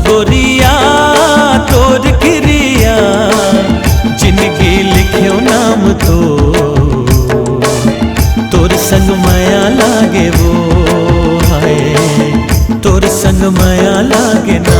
गोरिया तोर क्रिया जिंदगी लिखियो नाम तो तोर संग माया लागे वो हाय तोर संग माया लागे ना।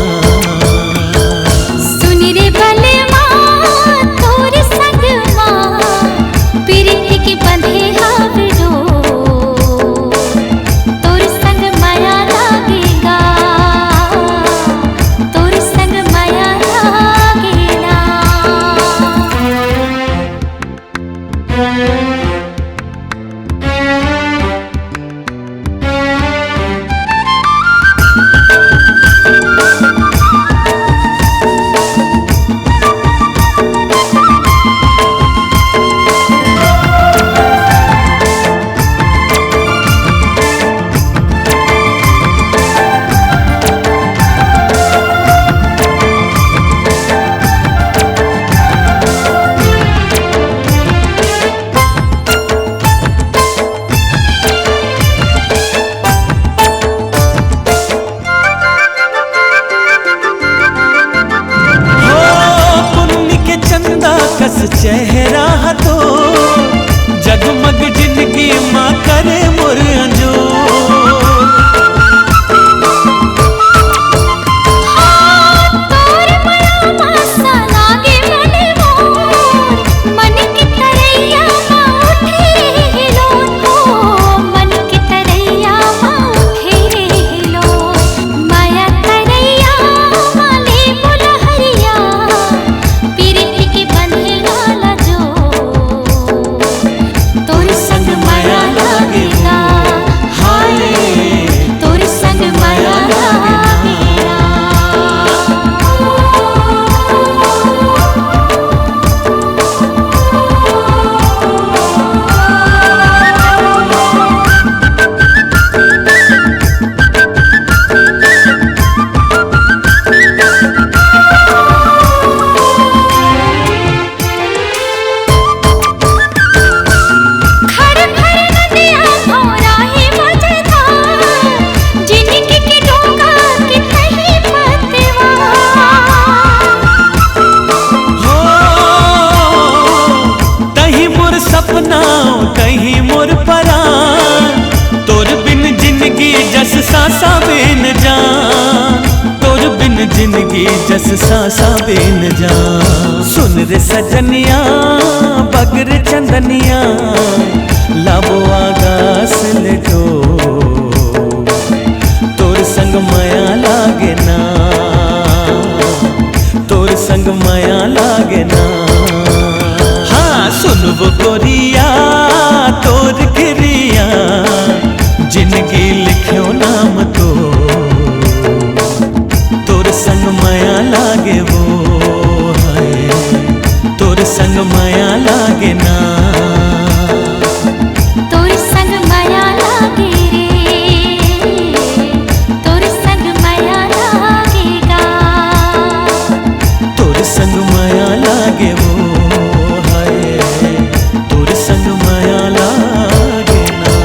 चेहरा तो जगमग जिंदगी माँ करे मोर अंजो कहीं मोर परान तोर बिन जिंदगी जस सांसा बेन जान तोर बिन जिंदगी जस सांसा बेन जान। सुन रे सजनिया बगर चंदनिया लाबो आगास लेटो तोर संग माया लागे ना तोर संग माया लागे ना। हाँ सुन वो गोरिया तोर क्रिया जिंदगी लिखियो नाम तो तोर संग माया लागे वो हाय तोर संग माया लागे ना। तोर संग माया लागे रे तोर संग माया लागेगा तोर संग माया लागे वो तोर संग माया लागे ना।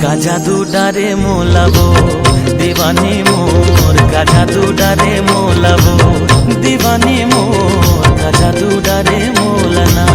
का जादू डारे मोला वो दीवानी मोर का जादू डारे मोला वो, दीवानी मोर का जादू डारे मोलना।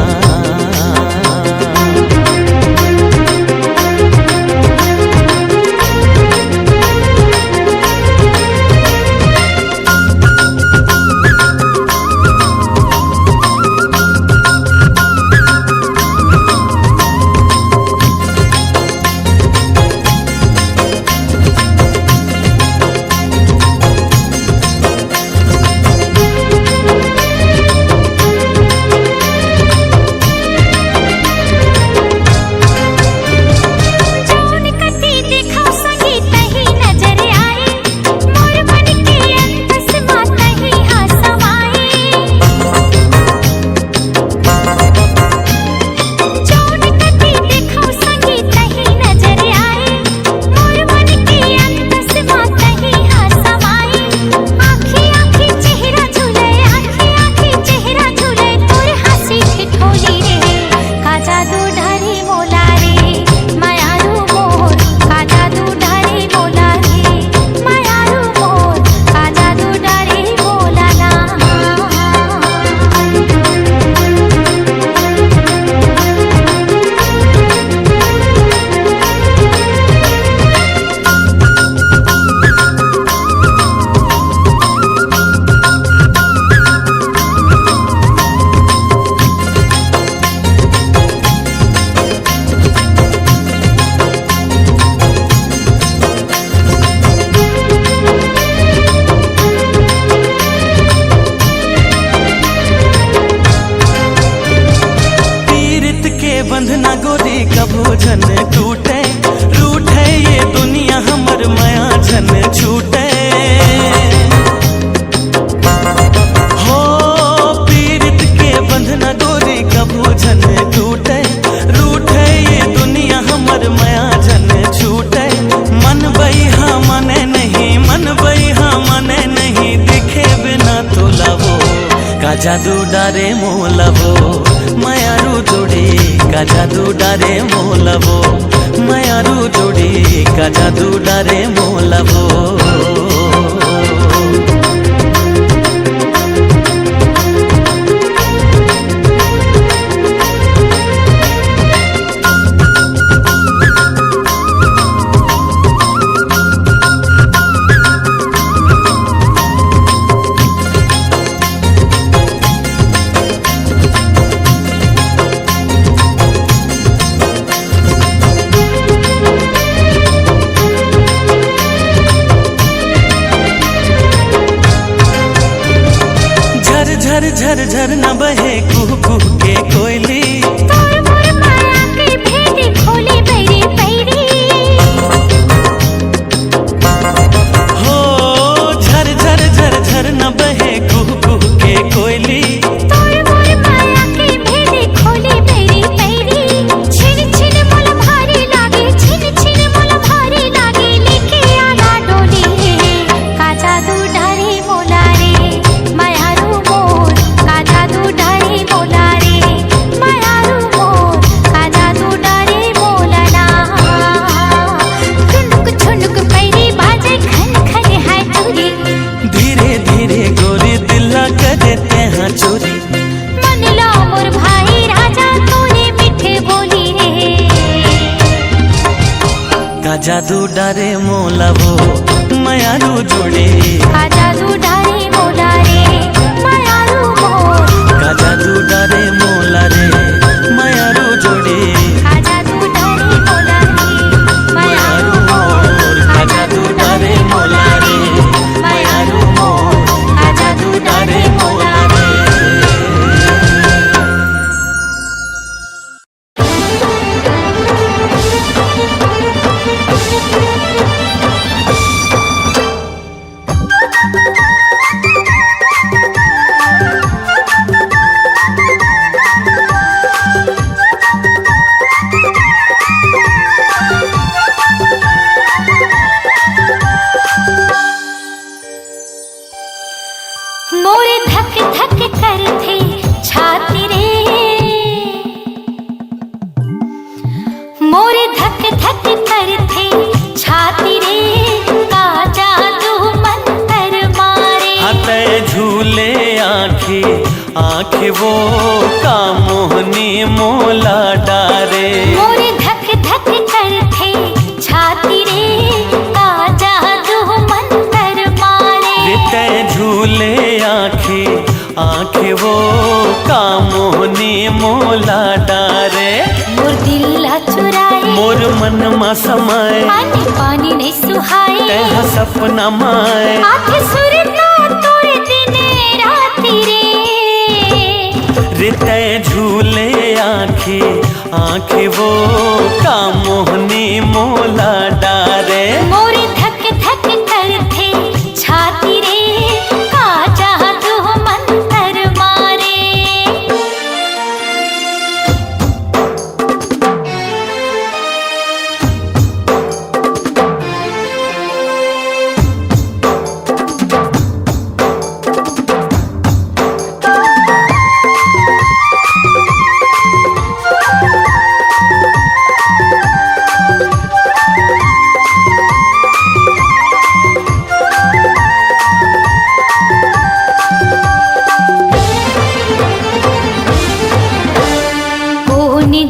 बंधना गोरी कभो झन टूटे, रूठे ये दुनिया हमर माया झन छूटे। हो पीड़ित के बंधना गोरी कभो झन टूटे, रूठे ये दुनिया हमर माया झन छूटे। मन बइहा मने नहीं, मन बइहा मने नहीं, दिखे बिना तो लावो का जादू डारे मोलवो, मायारू जोड़ी का जादू डारे मोलवो, मायारू जोड़ी का जादू डारे मोलवो। झर झर झर न बहे कुह कुह के कोयली, तोर मोर माया के भेद खोली बैरी बैरी। हो झर झर झर झर न बहे कुह कुह के कोयली, तोर मोर माया के भेद खोली बैरी बैरी। छिन छिन मोल भारी लागे, छिन छिन मोल भारी लागे, लेके आला डोली का जादू डारे मोला रे, मायारू मोर का जादू डारे मोला रे, मायारू मोर का जादू डारे मोलना। ठुनुक ठुनुक पैरी बाजे खन खन है तुरी, धीरे धीरे गोरी दिला करे तेहा चोरी। मन लो मोर भाई राजा तूने मीठे बोली रे, का जादू डारे मोलवो, मायारू जोड़ी का जादू डारे मोला रे, मायारू मोर का जादू डारे मोला रे, मायारू जोड़ी का जादू डारे मोला रे, मायारू मोर का जादू डारे मोला रे, मायारू मोर का जादू डारे मोला रे। का आंखें वो का मोहनी मोला डारे। मोरे धक धक करते छाती रे का जादू मंतर मारे। रिते झूले आंखें वो का मोहनी मोला डारे। मोर दिल चुराए मोर मन मा समाए पानी पानी नहीं सुहाए। तेहा सपना माए आँखें सुरता तोरे दिने राती रे। रिते झूले आंखें वो का मोहनी मोला डारे। मोरे धक धक करते छाती रे का जादू मंतर मारे।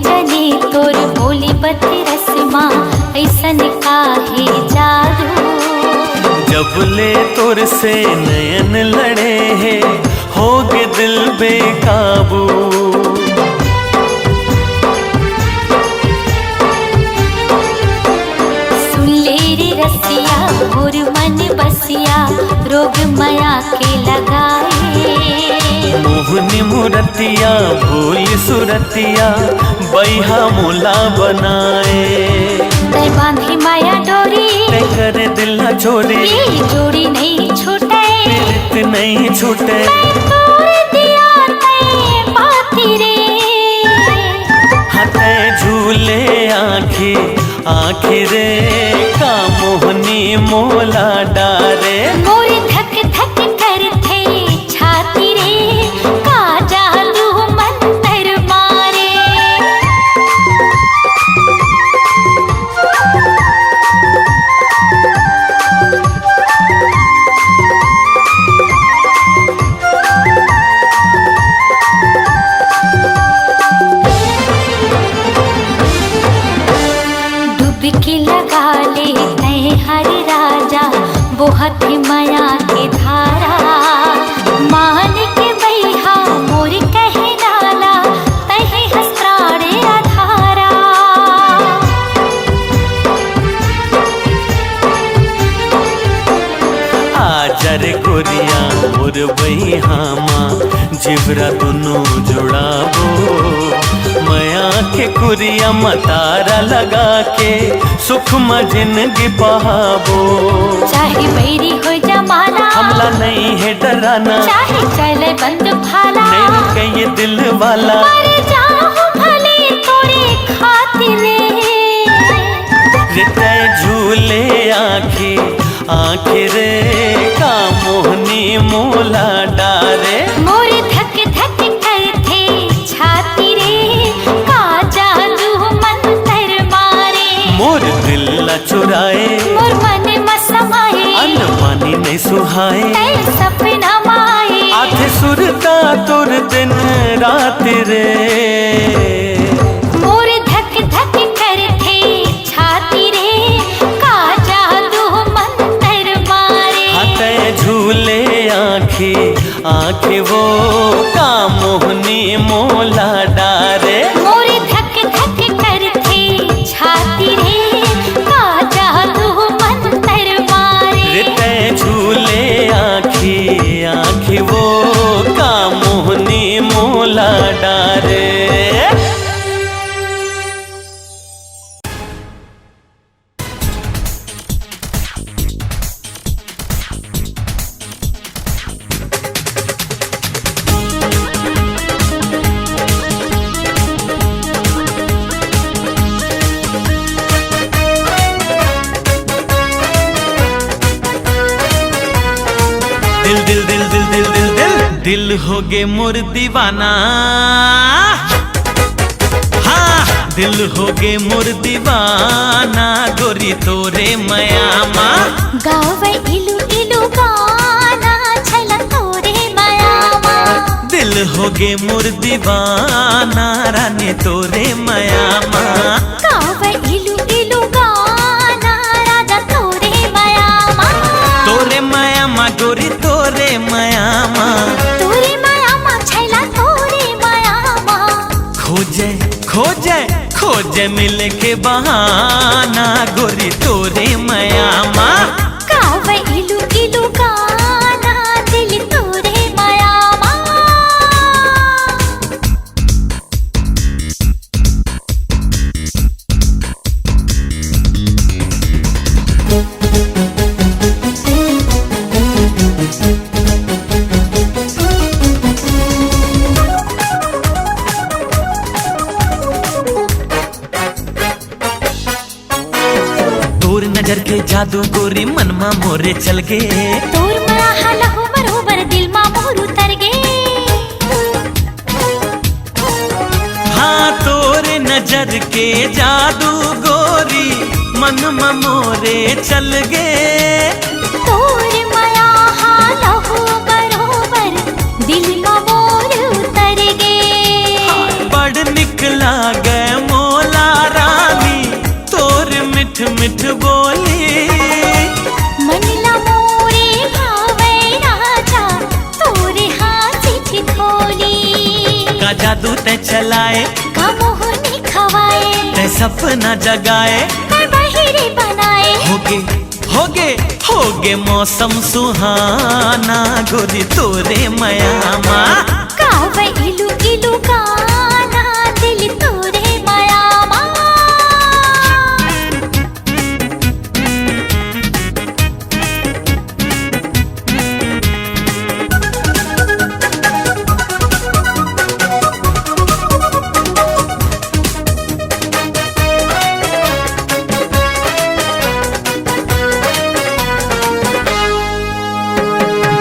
जने तोर बोली बती रस्मा ऐसन काहे जादू। जब ले तोर से नयन लड़े हैं होगे दिल बेकाबू। सुन ले रे रसिया मोर मन बसिया रोग माया के लगाए। मोहनी मुरतिया भूल सुरतिया बैहा मोला बनाए। तै बांधी माया डोरी ते करे दिल न छोड़े ये जोड़ी नहीं छूटे। प्रीत नहीं छूटे मैं तोर दिया तै पाती रे। हते झूले आंखें रे का मोहनी मोला डारे। मोरे धक धक करते छाती रे का जादू मंतर मारे। डुबकी लगा ले तै हर राजा बोहत माया के धारा। मान के बैहा मोर कहे डाला तहे हस्त्राणे आधारा। आजर गोरिया मोर बैहामा जिबरा दोनों जुड़ाबो। मया के कुरिया मतारा लगा के सुख में जिंदगी बहाबो। चाहे बैरी हो जमाना हमला नहीं है डराना चाहे चले बंद भाला। नहीं रुके ये दिल वाला मर जाऊं भले तोरे खातिर। रिते झूले आंखें रे का मोहनी मोला डारे। मोर धक धक करते छाती रे का जादू मंतर मारे। मोर दिल चुराए मोर मन मसमाए अन्न पानी नहीं सुहाए। तै सपना माए आधे सुरता तुर दिन रात रे। मोर धक धक करते छाती रे का जादू मंतर मारे। हते झूले आंखें वो का मोहनी मोला डारे। मोर धक धक करते छाती रे का जादू मंतर मारे। रिते झूले आंखें वो का मोहनी मोला डारे। दिल हो गे मोर दीवाना। हाँ दिल हो गे मोर दीवाना गोरी तोरे मयामा। गावे इलु इलु गाना छला तोरे मयामा। दिल हो होगे मोर दीवाना रानी तोरे माया माँ। गावे इलू इलू गाना राजा तोरे माया माँ। तोरे माया माँ गोरी तोरे माया माँ। तोरे माया माँ छैला तोरे माया माँ। खोजे खोजे खोजे मिले के बहाना गोरी तोरे माया माँ। गावे इलू इलू गाना दिल तोरे माया माँ। तोर नजर के जादू गोरी मनमा मोरे चल गे। तोर मरा हाला हो बरोबर दिल मा मोर उतर गे। हाँ तोरे नजर के जादू गोरी मनमा मोरे चल गे। तोर माया हाला हो बरोबर दिल मा मोर उतर गे। बड़ निकला गए मोला रानी तोर मिठ मिठ बोली। मनला मोरे भावे राजा तोरे हाथ ठिठोली। का जादू ते चलाए का मोहनी खवाए ते सपना जगाए। कर बहिरे बनाए होगे होगे होगे मौसम सुहाना गोरी तोरे माया माँ। गावे इलू इलू गाना दिल तोरे माया माँ।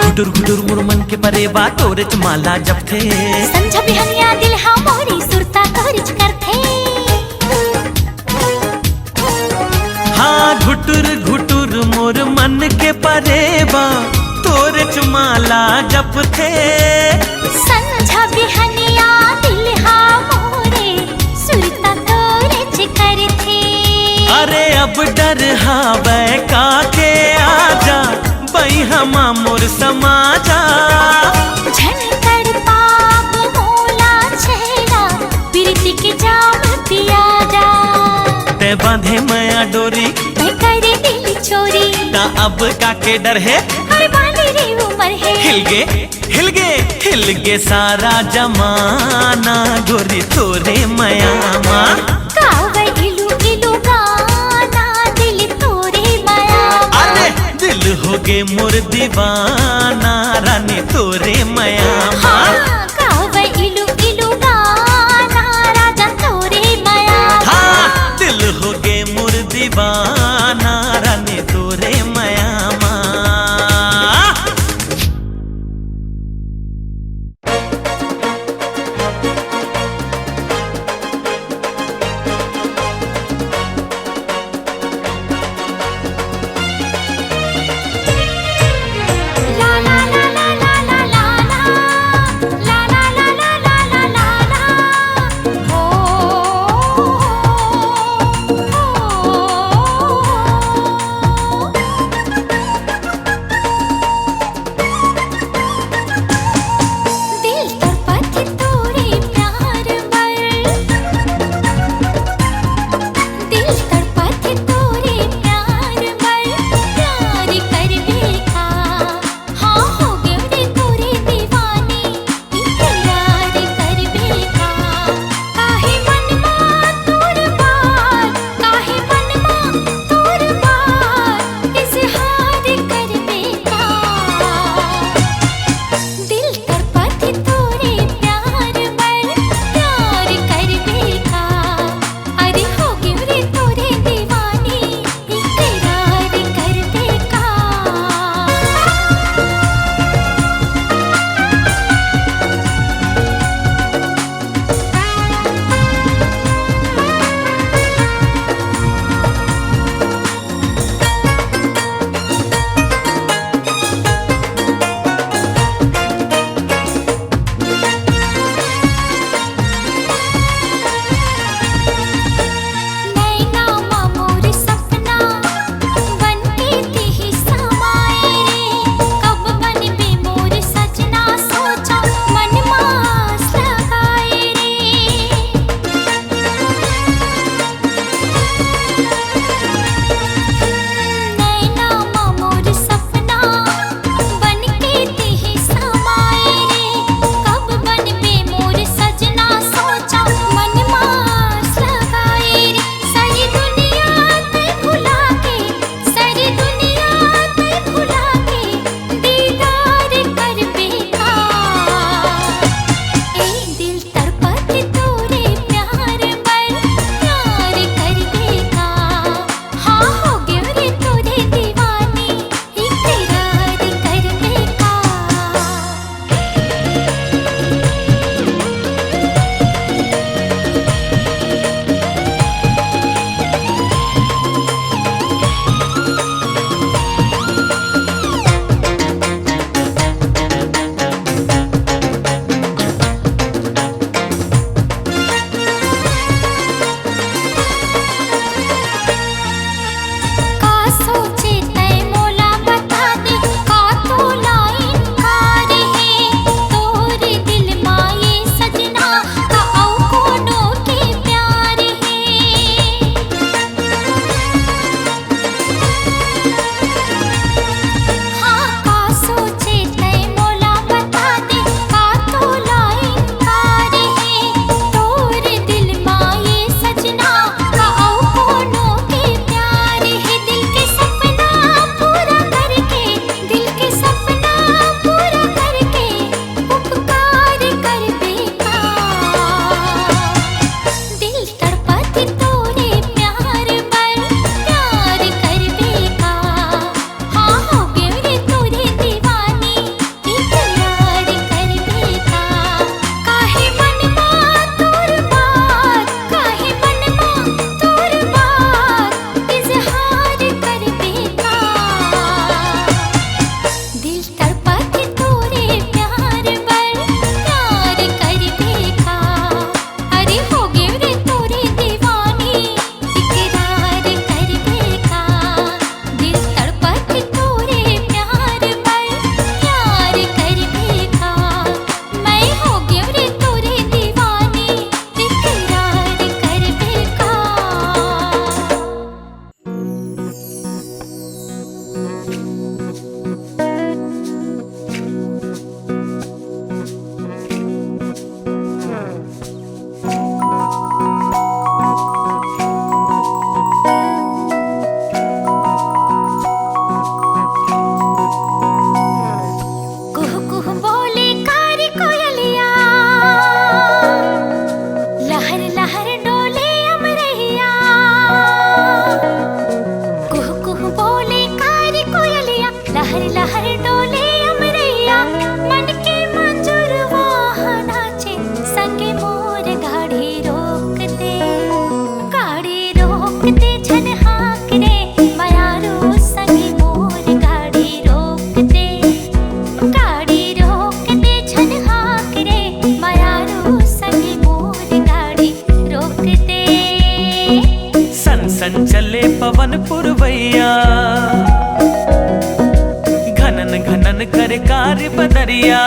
घुटुर घुटुर मोर मन के परे बा तोरे च माला जब थे। संझा बिहनिया दिल हा मोरी सुरता करज करथे। हाँ घुटुर घुटुर मोर मन के परे बा तोरे च माला जप थे। संझा बिहनिया दिल हा मोरे सुरता करज करथे। अरे अब डर हावे काके आजा बई हमा मोर समाजा। झन तड़पाप मोला छैला प्रीति के जाम पिया जा। ते बांधे माया डोरी मैं करे दिल चोरी ता अब काके डर है। हर बांधे रे उमर है। हिल गे सारा जमाना गोरी तोरे माया माँ। गावे इलू इलू गाना दिल तोरे माया माँ। अरे दिल होगे मोर दीवाना रानी तोरे माया माँ। हाँ, गावे इलू इलू गाना राजा तोरे माया माँ। हाँ दिल होगे मोर दीवाना रानी तोरे माया माँ। ला ला ला ला ला ला ला ला ला बदरिया।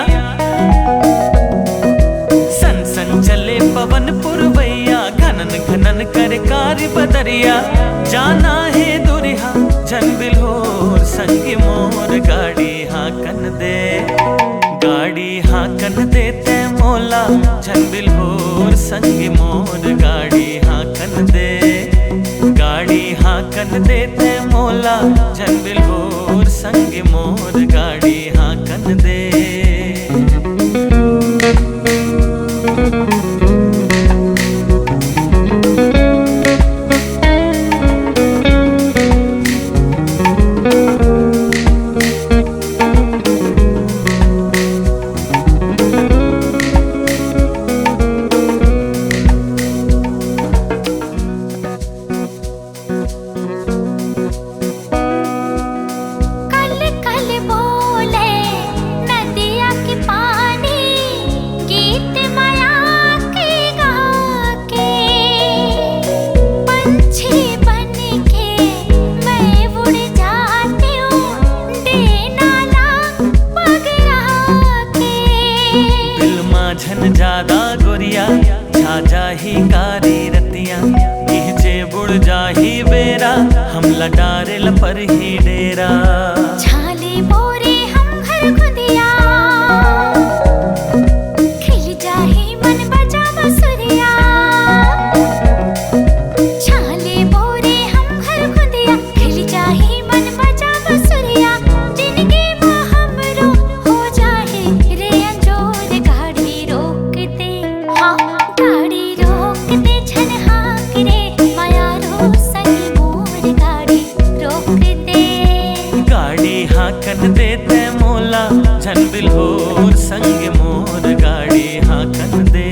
सन सन चले पवन पुरवैया, घनन घनन कर कारी बदरिया। जाना है दुरिहा जन बिल्होर संग मोर, गाड़ी हाकन दे, गाड़ी हाकन दे ते मोला जन बिल्होर संग मोर, गाड़ी हाकन दे, गाड़ी हाकन दे ते मोला जन बिल्होर संग मोर, गाड़ी हाकन दे। ज्यादा गोरिया छा जाही कारी रतिया, नीचे बुड़ जाही बेरा हमला डारे लपर ही डेरा। छाले बोरे हम घर खुदिया, खिल जाही मन बजा बसुरिया। छाले बोरे हम घर खुदिया, खिल जाही मन बजा बसुरिया। जिंदगी में हमरो हो जाहे रे अंजोर, गाड़ी रोक दे, हाँ गाड़ी रोक दे छन हाँक रे माया रो संग मोर, गाड़ी रोक दे। गाड़ी हाकन दे ते मोला जन बिल्होर संग मोर, गाड़ी हाकन दे।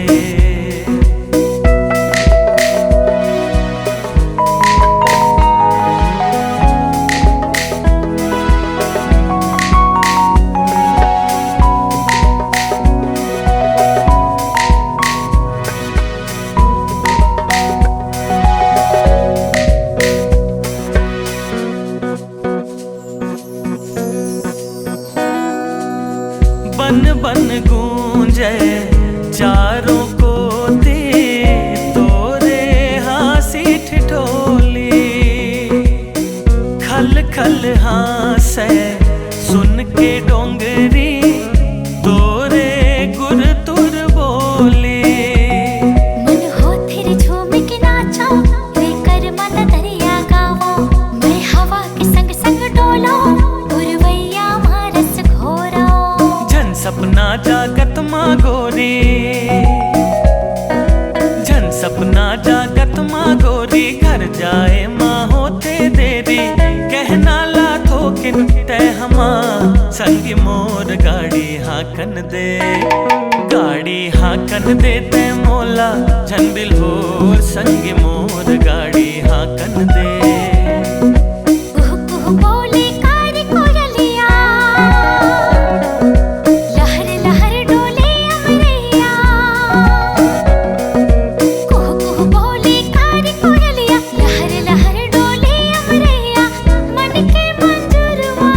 बन बन गूंजे चारों को ते तोरे हासी ठिठोली, खल खल हासे सुन के डोंगरी तोरे गुर तुर बोली। मन हो थिर झूम के नाचो रे कर मन दरिया गावो, मैं हवा के संग संग डोलो पुरवैया मारस घोरो। जन सपना जागत माँ गोरी, जन सपना जागत माँ गोरी, घर जाए माँ होते देरी। कहना ला थोकिन तय हमा संग मोर, गाड़ी हाकन दे, गाड़ी हाकन दे ते मोला जन बिल्होर संग मोर, गाड़ी हाकन दे। कुहू कुहू बोले कारी कोयलिया, लहर लहर डोले अमरैया। कुहू कुहू बोले कारी कोयलिया, लहर लहर डोले अमरैया। मन के मंजूरवा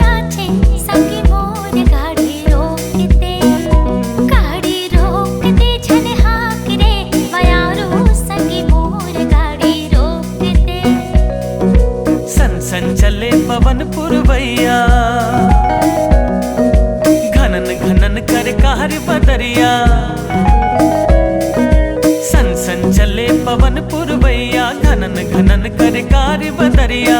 नाचे संग मोर, गाड़ी रोक दे, गाड़ी रोक दे छन हाँक रे माया रो संग मोर, गाड़ी रोक दे। सन सन चले पवन पुरवैया, घनन घनन कर कारी बदरिया। सन सन चले पवन पुरवैया, घनन घनन कर कारी बदरिया।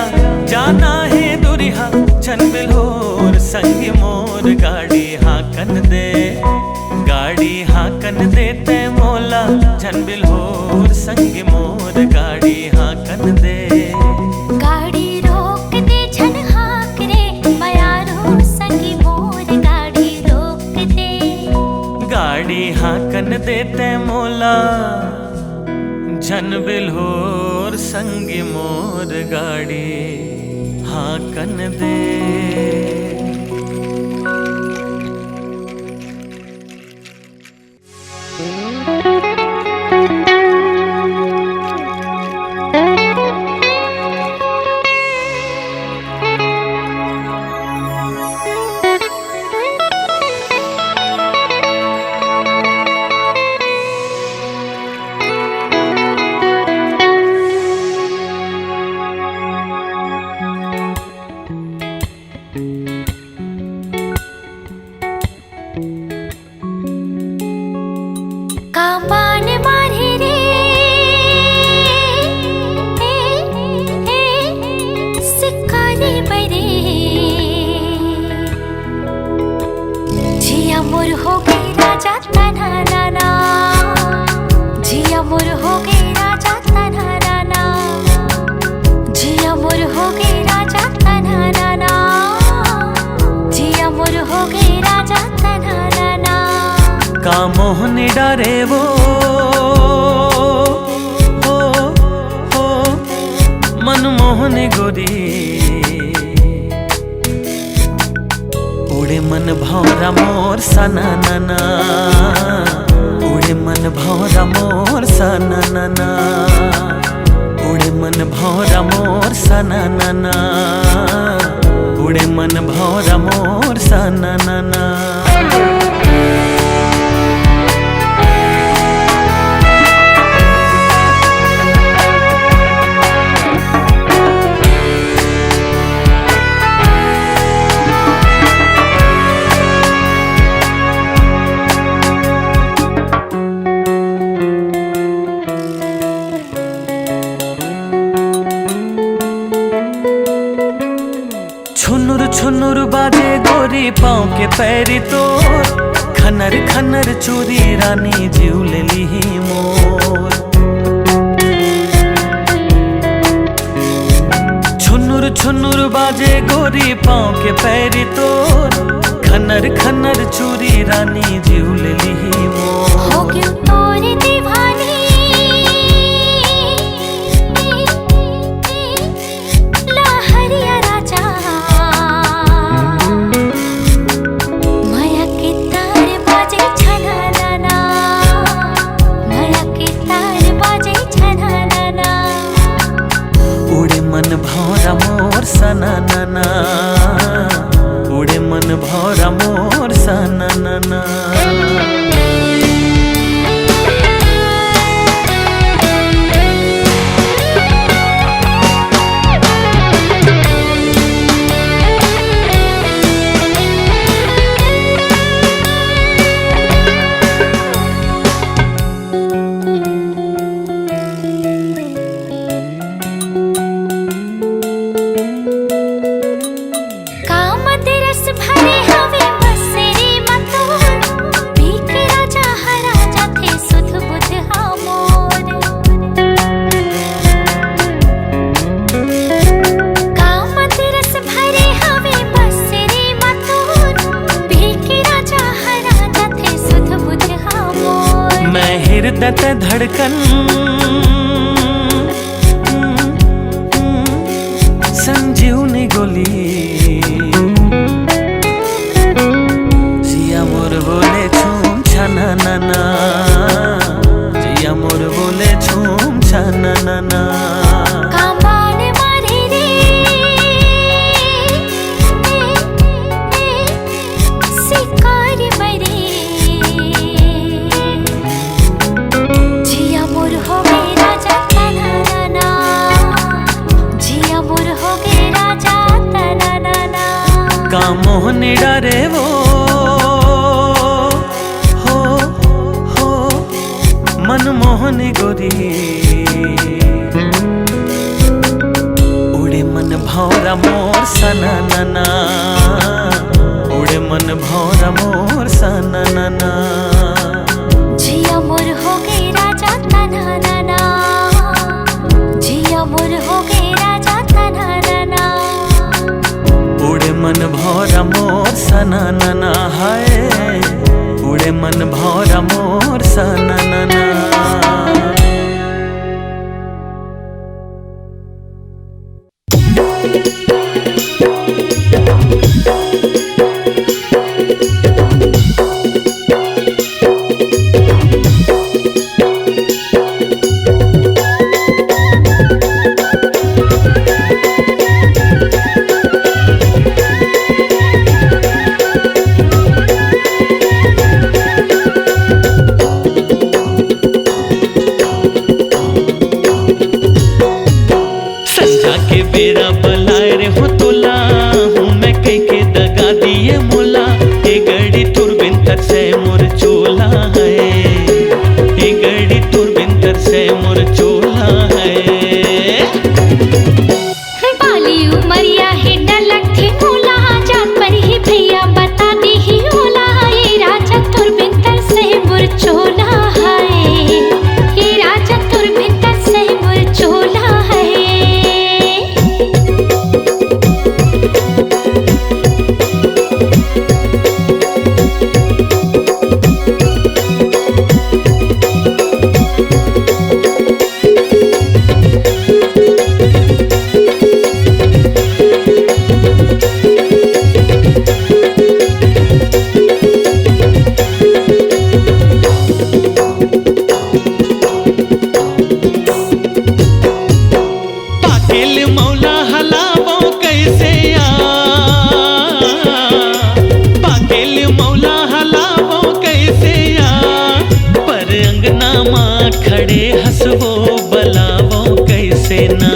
जाना है दुरिहा जन बिल्होर संग मोर, गाड़ी हाकन दे, गाड़ी हाकन दे ते मोला जन बिल्होर संग मोर, गाड़ी हाकन दे। गाड़ी रोक दे छन हाँक रे माया रो संग मोर, गाड़ी रोक दे। गाड़ी हाकन दे ते मोला जन बिल्होर संग मोर, गाड़ी हाकन दे। मोहनी डारे वो हो मनमोहनी गोरी उड़े मन भौरा मोर सना नना उड़े मन भौरा मोर सना नना उड़े मन भौरा मोर सना नना उड़े मन भौरा मोर सना नना छुनुर छुनुर बाजे गोरी पाँव के पैरी तो खनर खनर चूरी रानी जीव ली मोर छुनुर छुनुर बाजे गोरी पाँव के पैरी तो खनर खनर चूरी रानी जीव ली मोर हो क्यों तोरे दीवानी लहरिया राजा माया के तार बाजे छननना माया के तार बाजे छननना उड़े मन भौरा मोर सना नना उड़े मन भौरा मोर सना नना हृदय धड़कन संजीवनी गोली जिया मोर बोले छूम छना नना जिया मोर बोले छूम छना नना का मोहनी डारे वो हो मनमोहनी गोरी उड़े मन भौरा मोर सना नना उड़े मन भौरा मोर सना नना जिया मोर हो गए राजा तना नना जिया मोर हो गए राजा तना नना उड़े मन भौरा मोर सना नना हाय उड़े मन भौरा मोर सना नना खड़े हंसवो बलावो कैसे ना,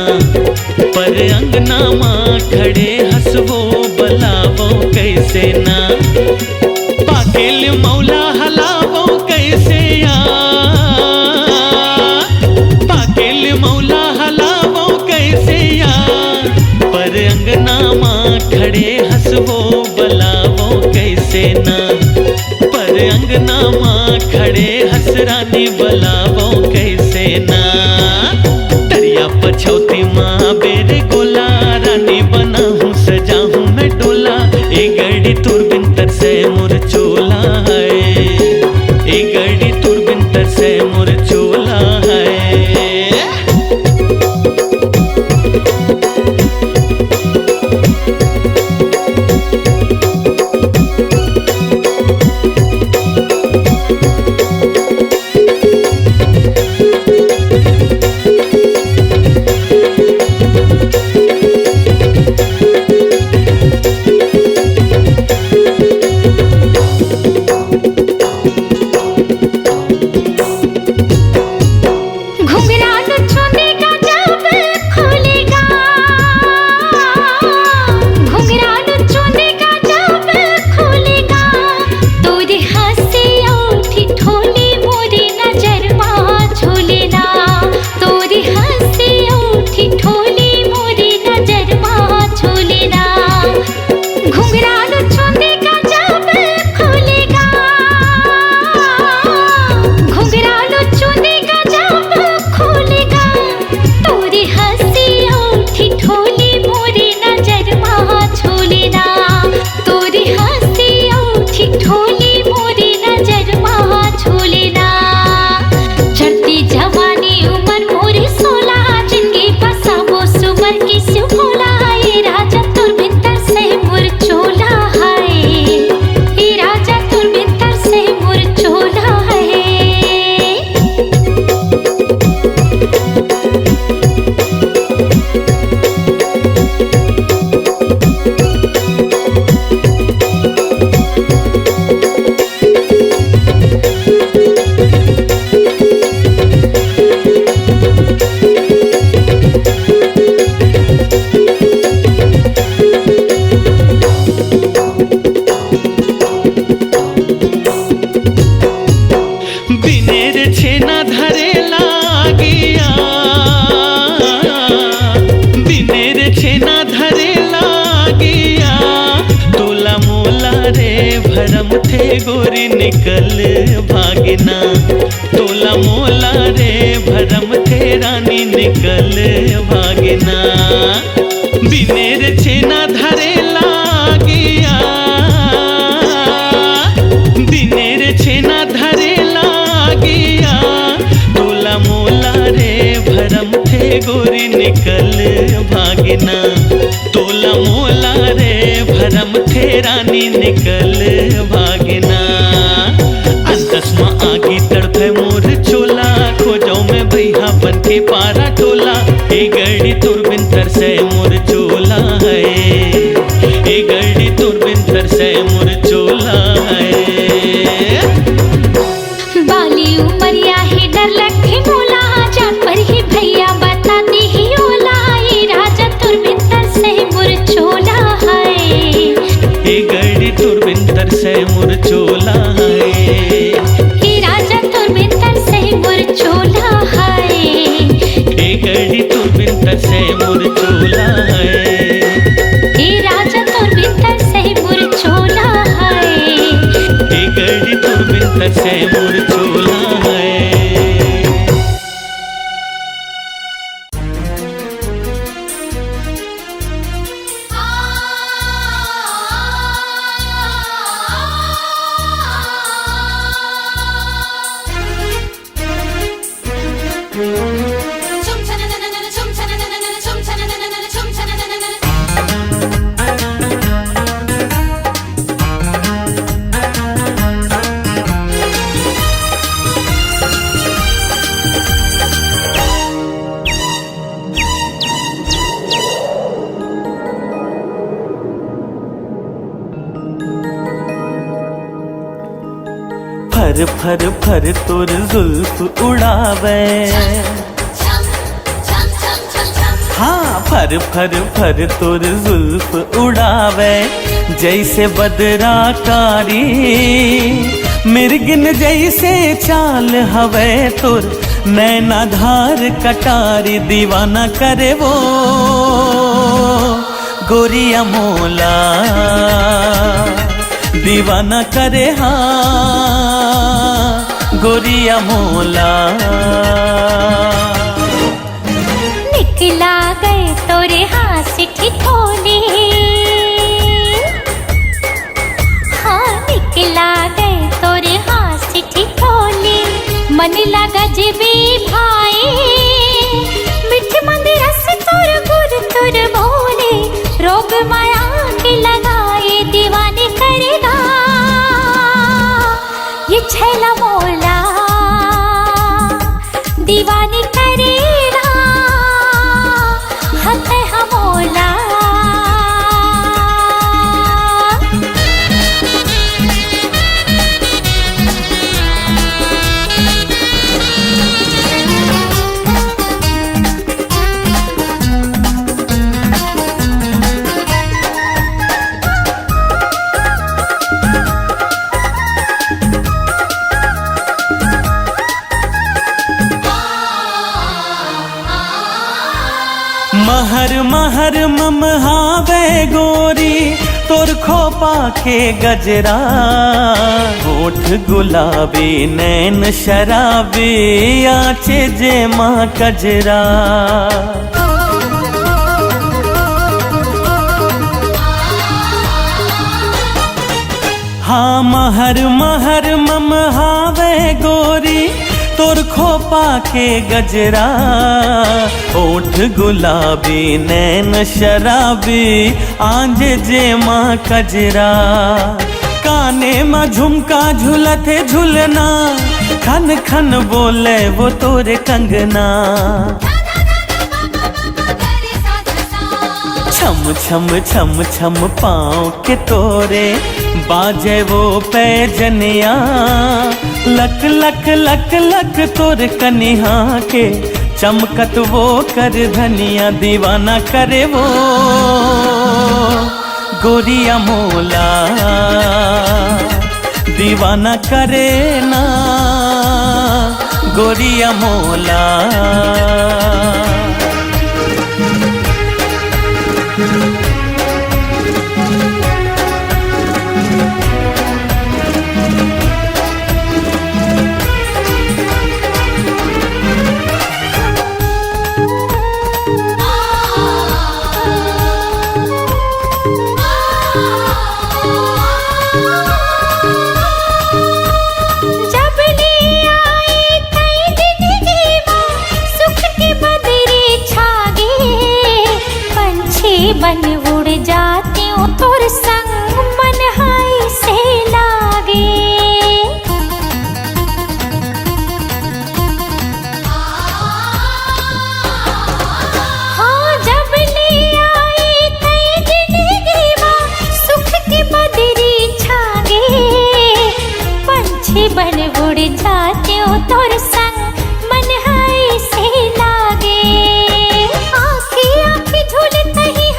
पर अंगना माँ खड़े हंसवो बलावो कैसे ना, पाकेल मौला हलावो कैसे या, पाकेल मौला हलावो कैसे या, पर अंगना माँ खड़े हंसवो बलावो कैसे ना, पर अंगना माँ खड़े हंसरानी बलावो कैसे ना, दरिया पछौती माँ बेरे गोला, रानी बना हूँ सजा हूँ मैं डोला, ए गड़ी तुरबिन तर से मोर चोला है, ए गड़ी तुरबिन तर से मोर चोला है। गोरी निकल भागना, तोला मोला रे भरम थे रानी निकल भागना, बिनेर छेना धरे लागिया, बिनेर छेना धरे लागिया, तोला मोला रे भरम थे गोरी निकल भागना, तोला मोला रे भरम थे रानी निकल भागना, अंतस्मा आगी तड़पे मोर चोला, खोजो में भैया बन के पारा टोला, ए गड़ी तुरबिन तर से मोर चोला है, ए गड़ी तुरबिन तर से मोर चोला है। बाली उमरिया ही डर लगती मोला, जान पर ही भैया बताती ही ओला, ये राजा तुरबिन तर से मोर चोला है, ए गड़ी तुरबिन तर से मोर चोला है, ये राजा तुरबिन तर से मोर चोला है, ए गड़ी तुरबिन तर से मोर चोला है, ये राजा तुरबिन तर से मोर चोला है, ए गड़ी तुरबिन तर से मोर चोला है। फर फर फर तोर जुल्फ उड़ावे, हाँ फर फर फर तोर जुल्फ उड़ावे, जैसे बदरा कारी मिर्गिन जैसे चाल हवे तोर नैना धार कटारी, दीवाना करे वो गोरिया मोला, दीवाना करे हाँ गोरिया मोला। निकला गए तोरे हाथ से ठिठोले, हाँ निकला गए तोरे हाथ से ठिठोले, मन लगा जीवे भाई मिठ मंदिर से तोर गुर तोर बोले, रोग माया के लगाए दीवाने करेगा ये छैला मोला, दीवाने करेगा हथ हमोला। महर महर ममहावे गोरी तोर खोपा के गजरा, होठ गुलाबी नैन शराबी आँचे जे माँ कजरा, हाँ महर महर ममहावे गोरी तोर खोपा के गजरा, ओठ गुलाबी नैन शराबी आंजे जे माँ कजरा, काने में झुमका झुलते झुलना, खन खन बोले वो तोरे कंगना, छम छम छम छम पाँव के तोरे बाजे वो पैजनिया, लक लक लक लक तोर कनिहा के चमकत वो कर धनिया, दीवाना करे वो गोरिया मोला, दीवाना करे ना गोरिया मोला। बन उड़ जाती हूँ तोर संग मन हाय से लागे, हाँ जब ले आए कई जिंदगी माँ सुख की बदरी छागे, पंछी बन उड़ जाती हूँ तोर संग मन हाय से लागे, आँखी आँखी झूलते ही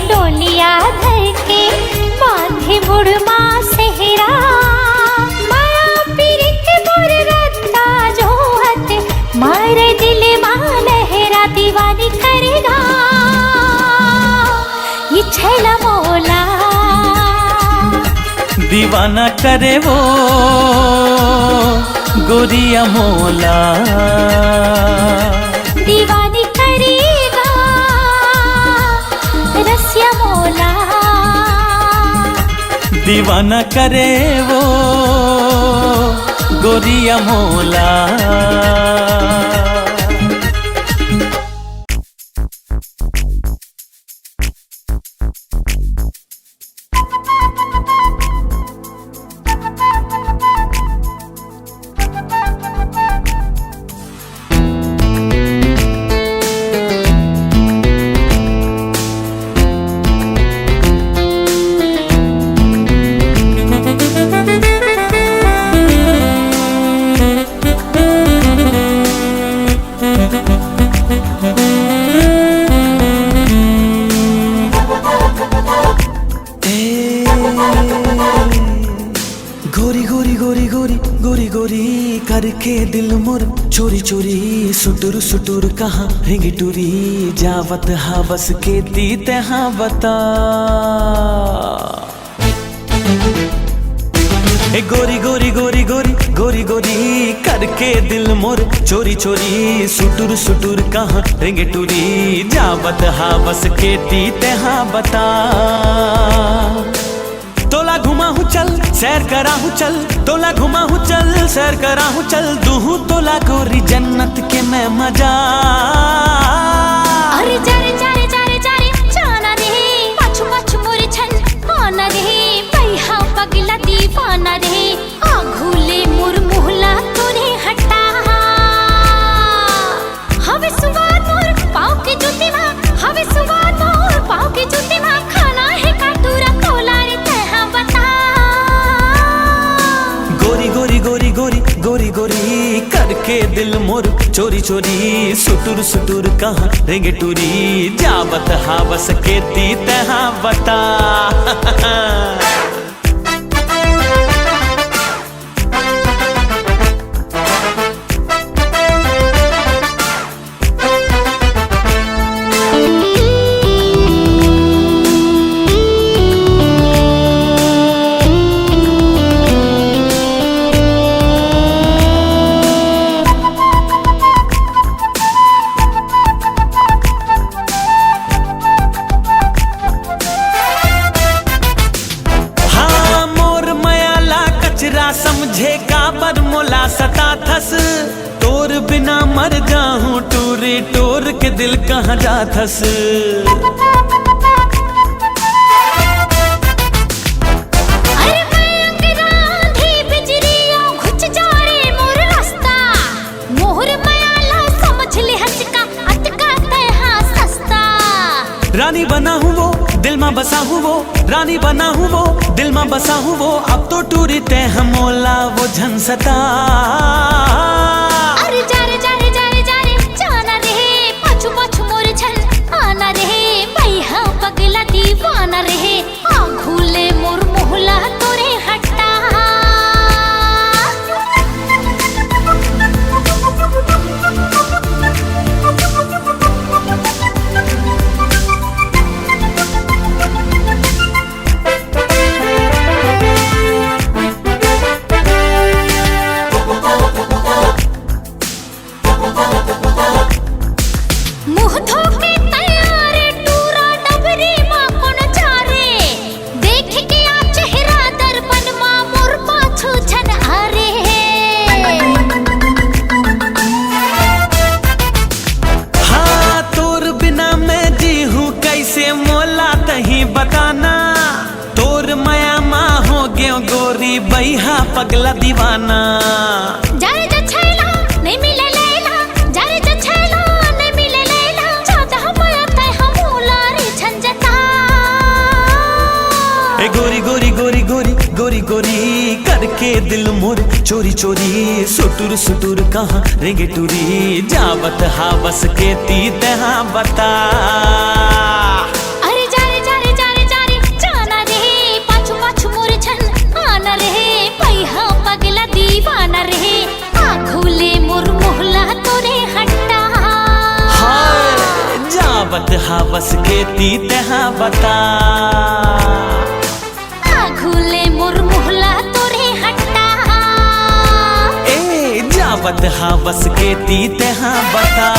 डोलिया धर के बांधे बुढ़मा सेहरा, माया पीरित मोर रत्ता जोहत मारे दिल मां लहरा, दीवानी करेगा ये छैला मोला, दीवाना करे वो गोरिया मोला, दीवानी करेगा रसिया मोला, दीवाना करे वो गोरिया मोला। गोरी करके दिल मुर चोरी चोरी सुटुर सुटुर कहाँ रिंगी टूरी जावत हवस के तीते हाँ बता। ए गोरी गोरी गोरी गोरी गोरी गोरी करके दिल मोर चोरी चोरी सुटुर सुटुर कहाँ रिंगे टूरी जावत हवस के तीते हाँ बता। तोला घुमा हूँ चल सैर करा हूँ चल तोला घुमा हूँ चल सैर करा हूँ चल दूहू तोला गोरी जन्नत के मैं मजा। अरे जारे जारे जारे जारे जाना रे पाछू पाछू मोरे छन आना रे पैहा पगला दीवाना रे आघूले मुर मुहला तोरे हटा। हवे सुवार मोर पाँव के जूती माँ हवे सुवार मोर पाँव के जूती माँ खाना है काटूरा तोला रे तैहा बता। गोरी गोरी गोरी गोरी गोरी गोरी करके दिल मोर चोरी चोरी सुटुर सुटुर कहाँ रेंगे टूरी जावत हवस के तीते हाँ बता। समझे काबर मोला सता थस तोर बिना मर जाऊं टूरी टोर के दिल कहाँ जाथस। अरे मैं अंगराधी बिजरियों घुच जा रे मोर रास्ता मोहर मयाला समझ ले हचका अटका तैहा सस्ता। रानी बना हूँ वो दिल में बसा हूँ वो रानी बना हूँ वो दिल में बसा हूँ वो अब तो टूरी ते हमोला वो झंसता। अरे जारे जारे जारे जारे जाना रे पाछू पाछू मोरे छन आना रे पैहा पगला दीवाना रे आघूले मोर मोहला तोरे हटा। मुँह धोके तैयार टूरा डबरी माँ को न चारे देख के आ चेहरा दर्पण माँ मोर पाछू छन आरे। हाँ तोर बिना मैं जी हूँ कैसे मोला तही बताना तोर माया माँ हो गयो गोरी बैहा पगला दीवाना। जारे जो छैला नहीं मिले लैला जारे जो छैला नहीं मिले लैला चाहता माया तै हमोला रे झंझटा। ए गोरी गोरी गोरी गोरी गोरी गोरी करके दिल मोर चोरी चोरी सुटुर सुटुर कहाँ रेंगे टूरी जावत हवस के तीते हाँ बता। अरे जारे जारे जारे जारे जाना रे पाछू पाछू मोरे छन आना रे पैहा पगला दीवाना रे आघूले मोर मोहला तोरे हटा। हाय जावत हवस के तीते हाँ बता। आघूले मोर मोहला तोरे हटा। ए जावत हवस के तीते हाँ बता।